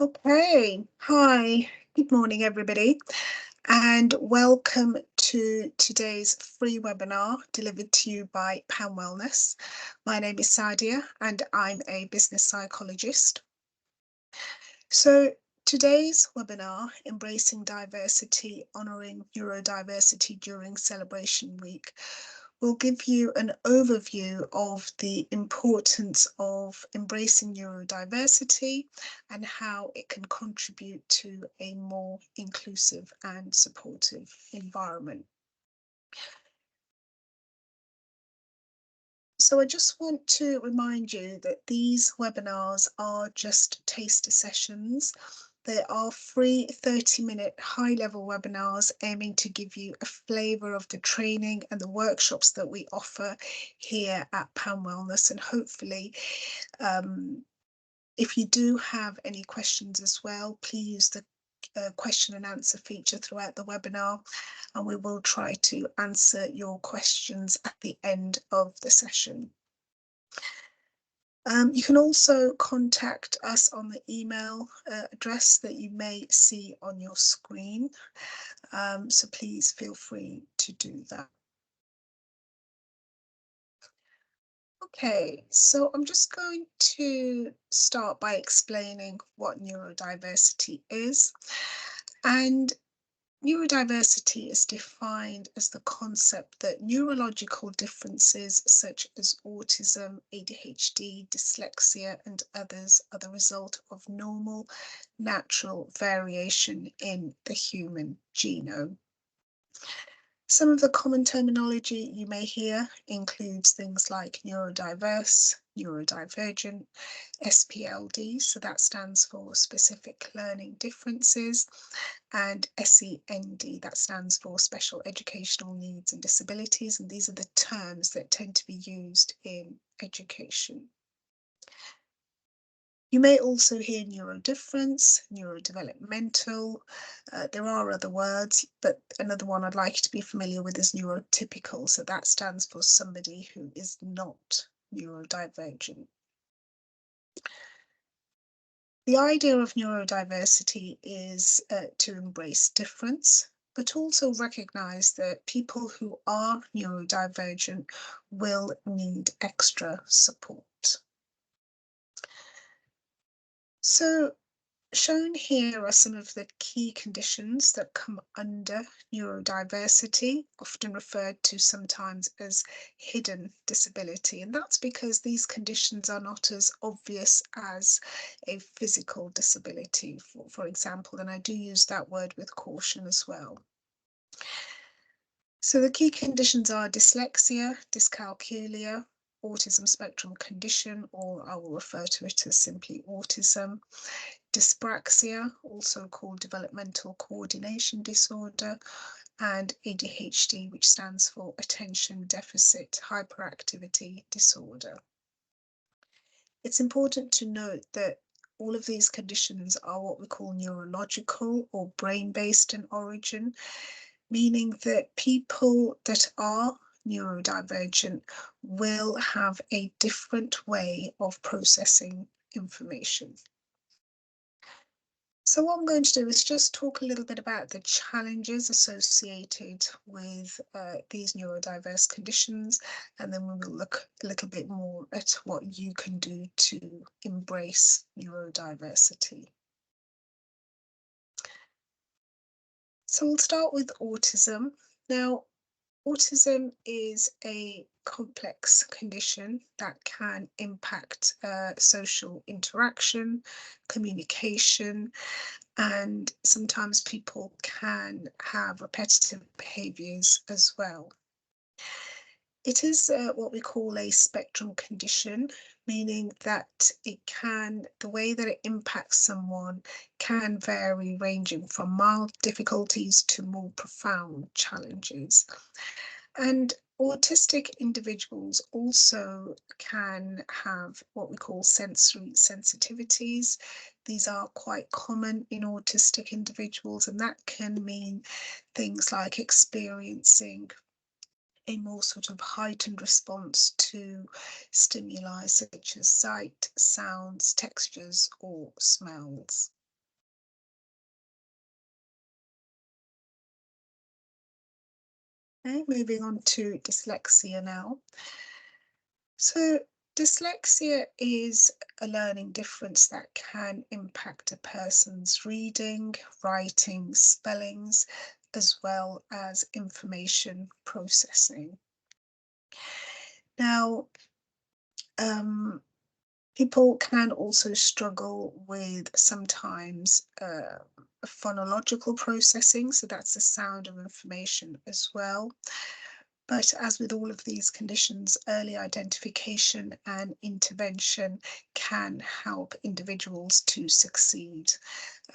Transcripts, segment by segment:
Okay, hi, good morning, everybody, and welcome to today's free webinar delivered to you by PAM Wellness. My name is Sadia, and I'm a business psychologist. So, today's webinar, Embracing Diversity, Honouring Neurodiversity During Celebration Week, will give you an overview of the importance of embracing neurodiversity and how it can contribute to a more inclusive and supportive environment. So I just want to remind you that these webinars are just taster sessions. They are free 30-minute high-level webinars aiming to give you a flavour of the training and the workshops that we offer here at PAM Wellness. And hopefully, if you do have any questions as well, please use the question and answer feature throughout the webinar, and we will try to answer your questions at the end of the session. You can also contact us on the email address that you may see on your screen, so please feel free to do that. Okay, so I'm just going to start by explaining what neurodiversity is. And neurodiversity is defined as the concept that neurological differences such as autism, ADHD, dyslexia, and others are the result of normal, natural variation in the human genome. Some of the common terminology you may hear includes things like neurodiverse, neurodivergent, SPLD, so that stands for specific learning differences, and SEND, that stands for special educational needs and disabilities, and these are the terms that tend to be used in education. You may also hear neurodifference, neurodevelopmental. There are other words, but another one I'd like you to be familiar with is neurotypical. So that stands for somebody who is not neurodivergent. The idea of neurodiversity is to embrace difference, but also recognise that people who are neurodivergent will need extra support. So, shown here are some of the key conditions that come under neurodiversity, often referred to sometimes as hidden disability. And that's because these conditions are not as obvious as a physical disability, for example, and I do use that word with caution as well. So the key conditions are dyslexia, dyscalculia, autism spectrum condition, or I will refer to it as simply autism, dyspraxia, also called developmental coordination disorder, and ADHD, which stands for attention deficit hyperactivity disorder. It's important to note that all of these conditions are what we call neurological or brain-based in origin, meaning that people that are neurodivergent will have a different way of processing information. So what I'm going to do is just talk a little bit about the challenges associated with these neurodiverse conditions, and then we will look a little bit more at what you can do to embrace neurodiversity. So we'll start with autism. Now, autism is a complex condition that can impact social interaction, communication, and sometimes people can have repetitive behaviours as well. It is what we call a spectrum condition, meaning that the way that it impacts someone can vary, ranging from mild difficulties to more profound challenges. And autistic individuals also can have what we call sensory sensitivities. These are quite common in autistic individuals, and that can mean things like experiencing a more sort of heightened response to stimuli such as sight, sounds, textures, or smells. Okay, moving on to dyslexia now. So, dyslexia is a learning difference that can impact a person's reading, writing, spellings, as well as information processing. Now, um, people can also struggle with sometimes phonological processing, so that's the sound of information as well. But as with all of these conditions, early identification and intervention can help individuals to succeed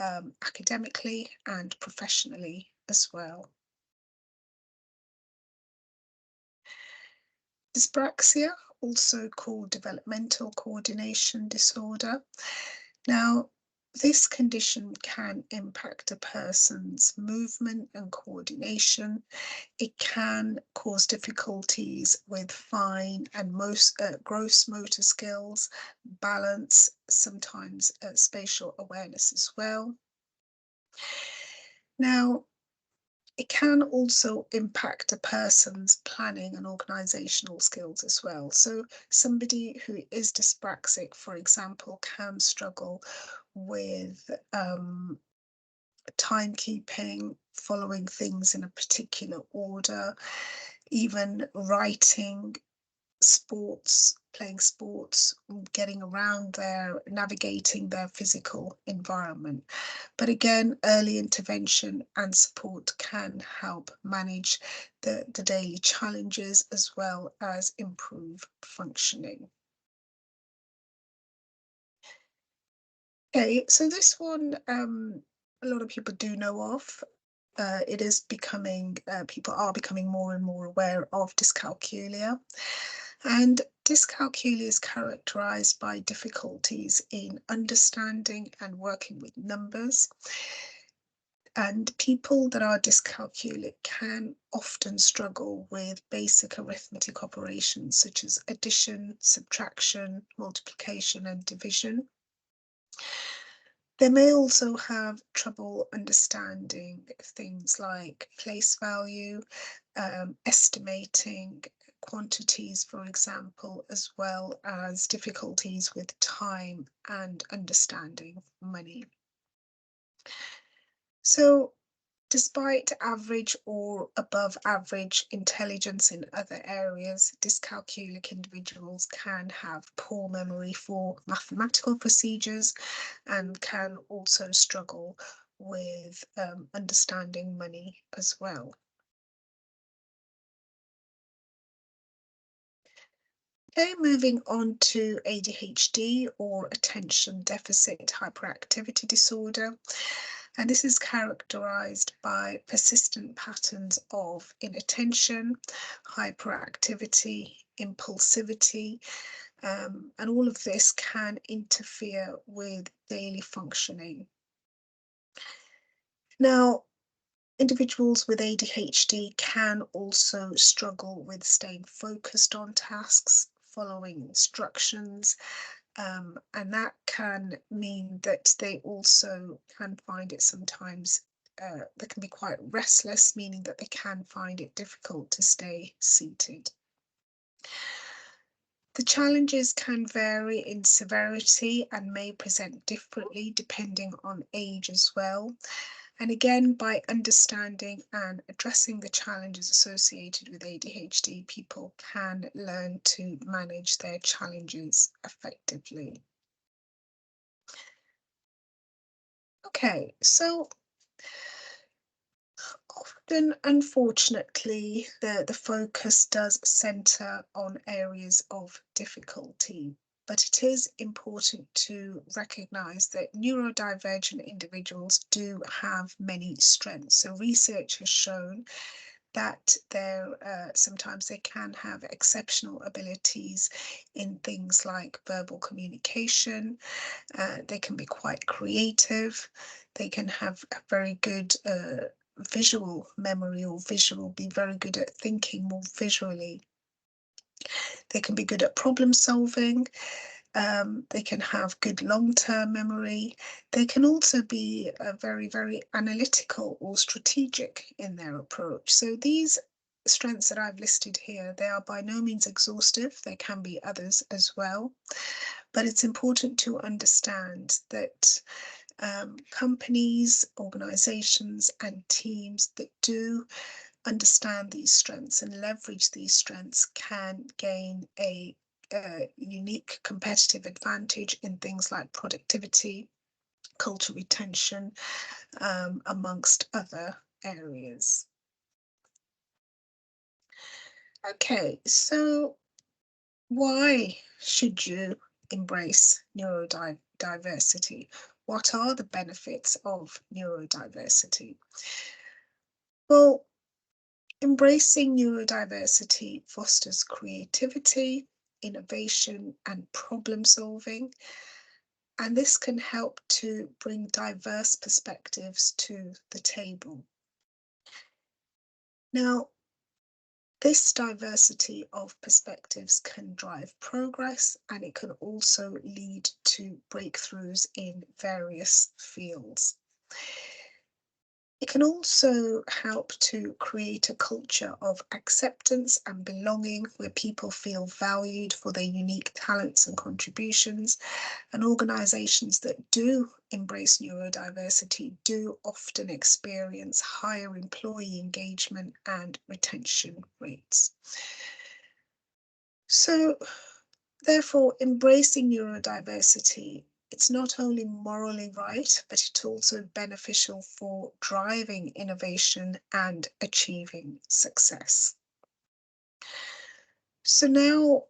academically and professionally as well. Dyspraxia, also called developmental coordination disorder. Now, this condition can impact a person's movement and coordination. It can cause difficulties with fine and most gross motor skills, balance, sometimes spatial awareness as well. Now, it can also impact a person's planning and organizational skills as well. So somebody who is dyspraxic, for example, can struggle with timekeeping, following things in a particular order, even writing, sports, playing sports, getting around their, navigating their physical environment. But again, early intervention and support can help manage the daily challenges as well as improve functioning. Okay, so this one a lot of people do know of. It is becoming, people are becoming more and more aware of dyscalculia. And dyscalculia is characterized by difficulties in understanding and working with numbers. And people that are dyscalculic can often struggle with basic arithmetic operations such as addition, subtraction, multiplication, and division. They may also have trouble understanding things like place value, estimating quantities, for example, as well as difficulties with time and understanding money. So, despite average or above average intelligence in other areas, dyscalculic individuals can have poor memory for mathematical procedures and can also struggle with understanding money as well. Okay, moving on to ADHD, or attention deficit hyperactivity disorder. And this is characterized by persistent patterns of inattention, hyperactivity, impulsivity, and all of this can interfere with daily functioning. Now, individuals with ADHD can also struggle with staying focused on tasks, following instructions, and that can mean that they also can find it sometimes, they can be quite restless, meaning that they can find it difficult to stay seated. The challenges can vary in severity and may present differently depending on age as well. And again, by understanding and addressing the challenges associated with ADHD, people can learn to manage their challenges effectively. Okay, so often, unfortunately, the focus does centre on areas of difficulty, but it is important to recognise that neurodivergent individuals do have many strengths. So research has shown that sometimes they can have exceptional abilities in things like verbal communication. They can be quite creative. They can have a very good visual memory, or be very good at thinking more visually. They can be good at problem solving. They can have good long-term memory. They can also be very, very analytical or strategic in their approach. So these strengths that I've listed here, they are by no means exhaustive. There can be others as well. But it's important to understand that companies, organizations, and teams that do understand these strengths and leverage these strengths can gain a unique competitive advantage in things like productivity, culture retention, amongst other areas. Okay, so why should you embrace neurodiversity? What are the benefits of neurodiversity? Well, embracing neurodiversity fosters creativity, innovation, and problem solving, and this can help to bring diverse perspectives to the table. Now, this diversity of perspectives can drive progress, and it can also lead to breakthroughs in various fields. It can also help to create a culture of acceptance and belonging where people feel valued for their unique talents and contributions. And organizations that do embrace neurodiversity do often experience higher employee engagement and retention rates. So, therefore, embracing neurodiversity, it's not only morally right, but it's also beneficial for driving innovation and achieving success. So now,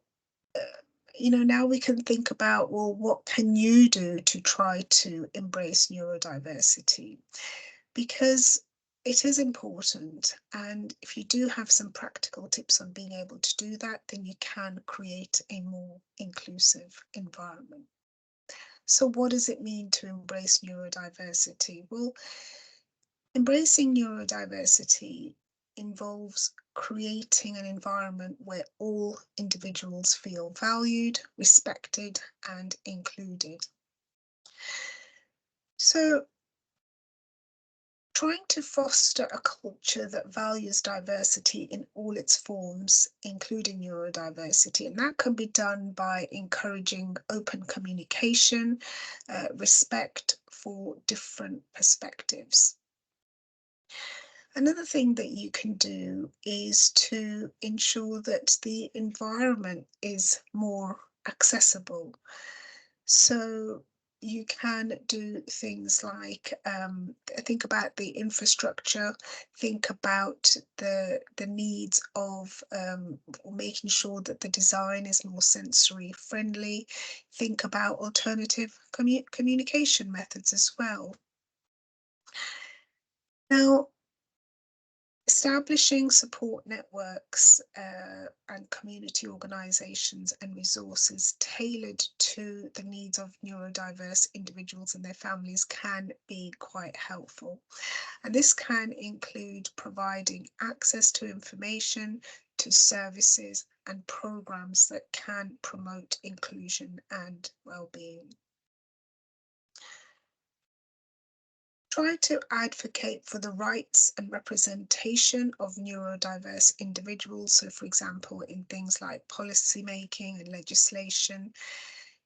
now we can think about, well, what can you do to try to embrace neurodiversity? Because it is important, and if you do have some practical tips on being able to do that, then you can create a more inclusive environment. So what does it mean to embrace neurodiversity? Well, embracing neurodiversity involves creating an environment where all individuals feel valued, respected, and included. So trying to foster a culture that values diversity in all its forms, including neurodiversity. And that can be done by encouraging open communication, respect for different perspectives. Another thing that you can do is to ensure that the environment is more accessible. So you can do things like think about the infrastructure, think about the needs of making sure that the design is more sensory friendly, think about alternative communication methods as well. Now, establishing support networks and community organisations and resources tailored to the needs of neurodiverse individuals and their families can be quite helpful. And this can include providing access to information, to services and programs that can promote inclusion and well-being. Try to advocate for the rights and representation of neurodiverse individuals. So, for example, in things like policy making and legislation,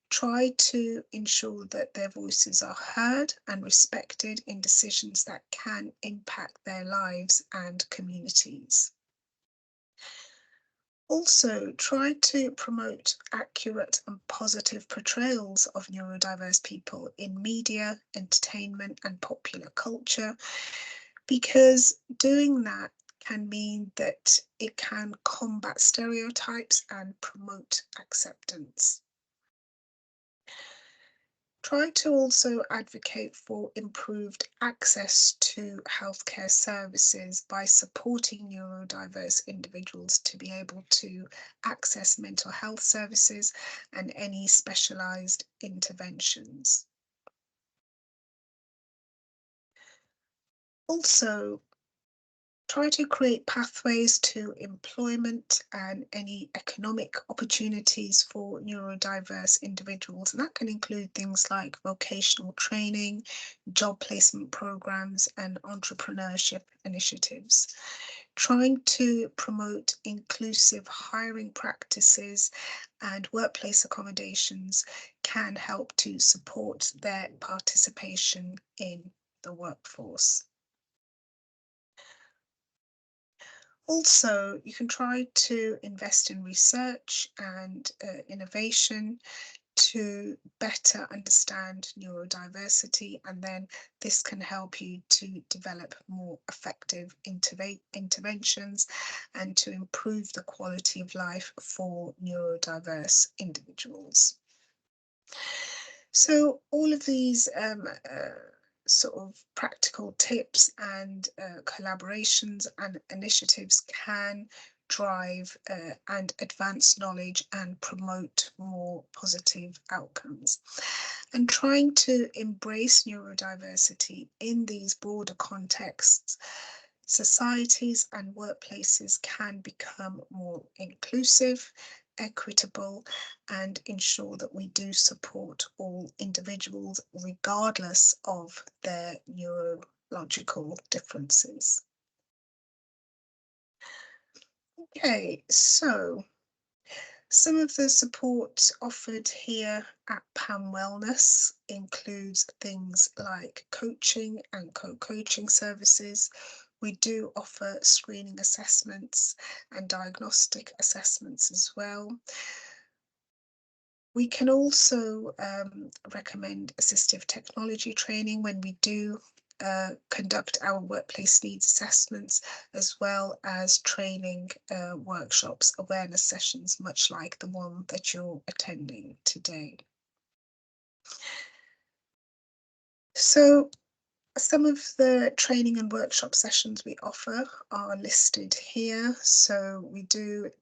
try to ensure that their voices are heard and respected in decisions that can impact their lives and communities. Also, try to promote accurate and positive portrayals of neurodiverse people in media, entertainment, and popular culture, because doing that can mean that it can combat stereotypes and promote acceptance. Try to also advocate for improved access to healthcare services by supporting neurodiverse individuals to be able to access mental health services and any specialised interventions. Also, try to create pathways to employment and any economic opportunities for neurodiverse individuals. And that can include things like vocational training, job placement programs, and entrepreneurship initiatives. Trying to promote inclusive hiring practices and workplace accommodations can help to support their participation in the workforce. Also, you can try to invest in research and innovation to better understand neurodiversity, and then this can help you to develop more effective interventions and to improve the quality of life for neurodiverse individuals. So all of these sort of practical tips and collaborations and initiatives can drive and advance knowledge and promote more positive outcomes. And trying to embrace neurodiversity in these broader contexts, societies and workplaces can become more inclusive, equitable, and ensure that we do support all individuals regardless of their neurological differences. Okay, so some of the support offered here at PAM Wellness includes things like coaching and co-coaching services. We do offer screening assessments and diagnostic assessments as well. We can also recommend assistive technology training when we do conduct our workplace needs assessments, as well as training workshops, awareness sessions, much like the one that you're attending today. So some of the training and workshop sessions we offer are listed here. So we do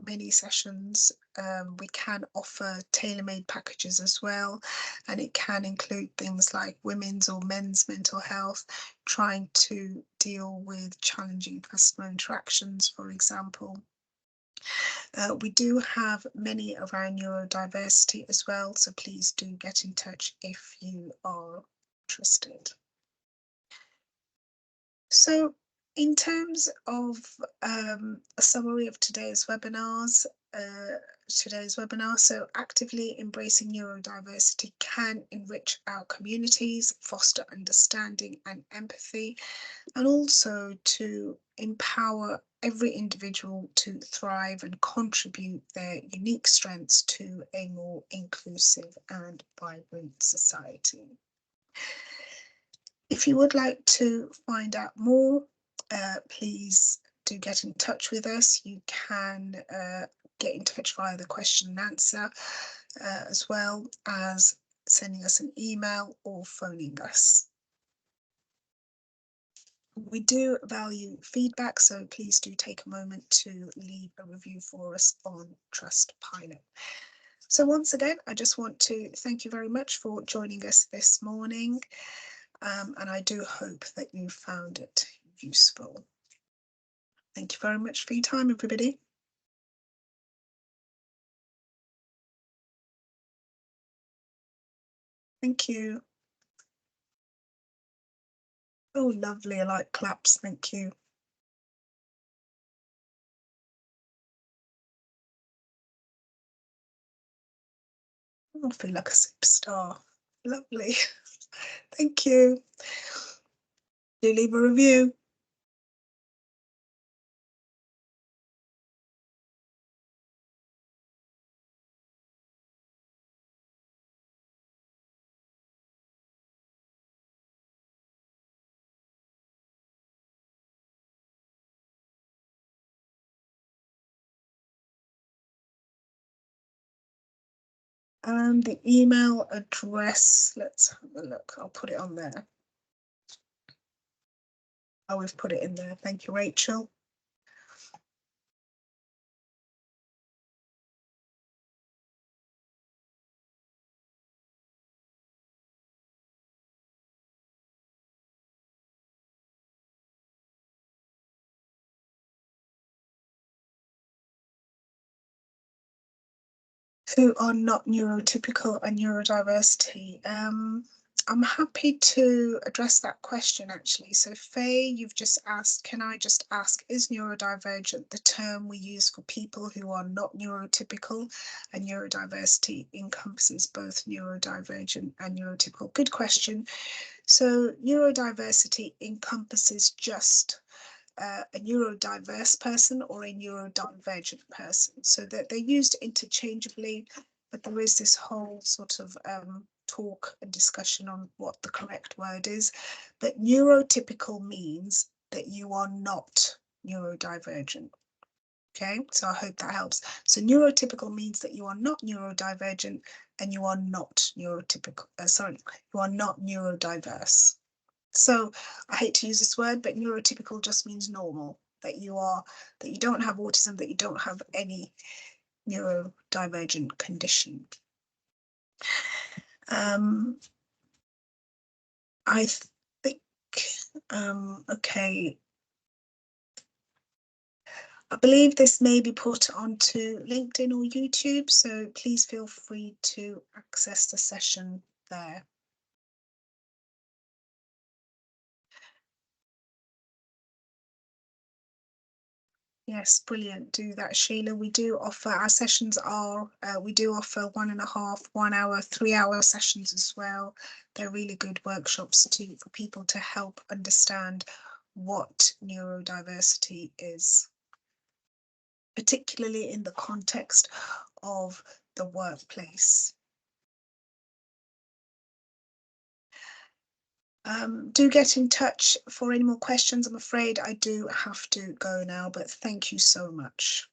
mini sessions. We can offer tailor-made packages as well, and it can include things like women's or men's mental health, trying to deal with challenging customer interactions, for example. We do have many around neurodiversity as well, so please do get in touch if you are interested. So in terms of a summary of today's webinar, so actively embracing neurodiversity can enrich our communities, foster understanding and empathy, and also to empower every individual to thrive and contribute their unique strengths to a more inclusive and vibrant society. If you would like to find out more, please do get in touch with us. You can get in touch via the question and answer, as well as sending us an email or phoning us. We do value feedback, so please do take a moment to leave a review for us on Trustpilot. So once again, I just want to thank you very much for joining us this morning. And I do hope that you found it useful. Thank you very much for your time, everybody. Thank you. Oh, lovely. I like claps. Thank you. I feel like a superstar. Lovely. Thank you. Do leave a review. And the email address, let's have a look. I'll put it on there. Oh, we've put it in there. Thank you, Rachel. Who are not neurotypical and neurodiversity. I'm happy to address that question actually. So Faye, you've just asked, can I just ask, is neurodivergent the term we use for people who are not neurotypical? And neurodiversity encompasses both neurodivergent and neurotypical. Good question. So neurodiversity encompasses just a neurodiverse person or a neurodivergent person, so that they're used interchangeably, but there is this whole sort of talk and discussion on what the correct word is. But neurotypical means that you are not neurodivergent. Okay, so I hope that helps. So neurotypical means that you are not neurodivergent and you are not neurotypical, you are not neurodiverse. So I hate to use this word, but neurotypical just means normal, that you don't have autism, that you don't have any neurodivergent condition. I think, okay, I believe this may be put onto LinkedIn or YouTube, so please feel free to access the session there. Yes, brilliant. Do that, Sheila. We do offer, our sessions are, we do offer 1.5, 1 hour, 3 hour sessions as well. They're really good workshops for people to help understand what neurodiversity is, particularly in the context of the workplace. Do get in touch for any more questions. I'm afraid I do have to go now, but thank you so much.